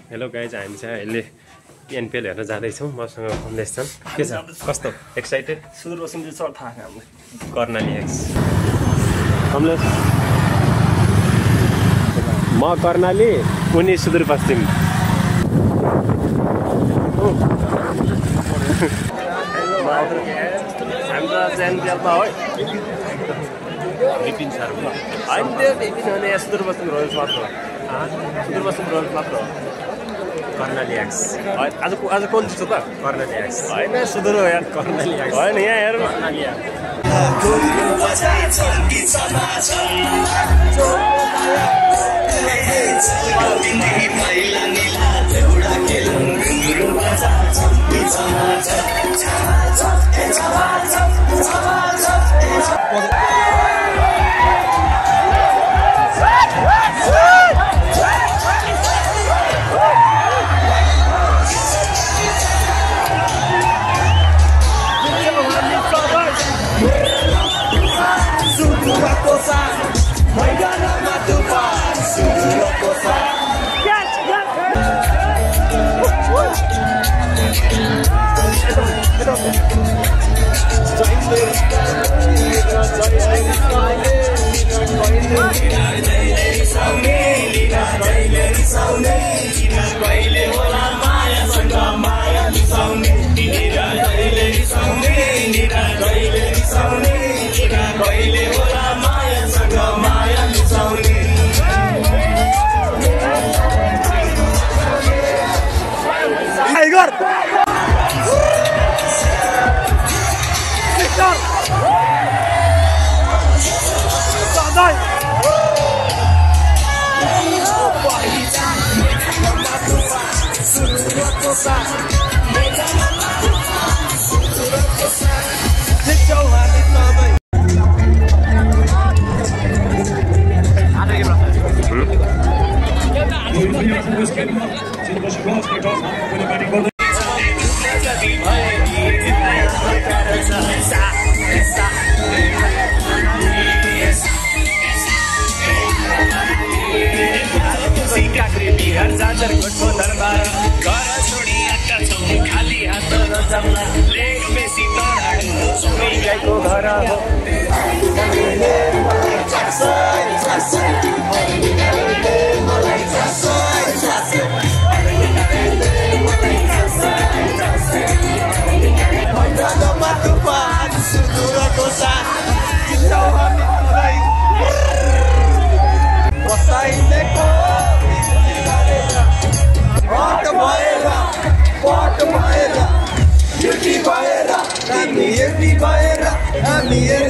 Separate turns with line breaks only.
Hello guys, हामी चाहिँ अहिले एनपिएल हेर्न जाँदैछौँ। मसँग कमलेश छन्। के छ, कस्तो एक्साइटेड?
सुदूरपश्चिम चाहिँ थाहा छ हामीलाई।
कर्णाली एक्स कमलेश, म कर्णाली, उनी सुदूरपश्चिम।
हाम्रो एनपिएलमा है
विपिन शर्मा
होइन, त्यो विपिन होइन, यहाँ सुदूरपश्चिम रोयल्स मात्र हो। सुदूरपश्चिम रोयल्स मात्र हो।
कर्णाली एक्स
आज कोन जित्छ त?
कर्णाली एक्स
होइन, सुदूर हो यार।
कर्णाली एक्स
होइन, यहाँ हेर
कर्णाली एक्स।
You're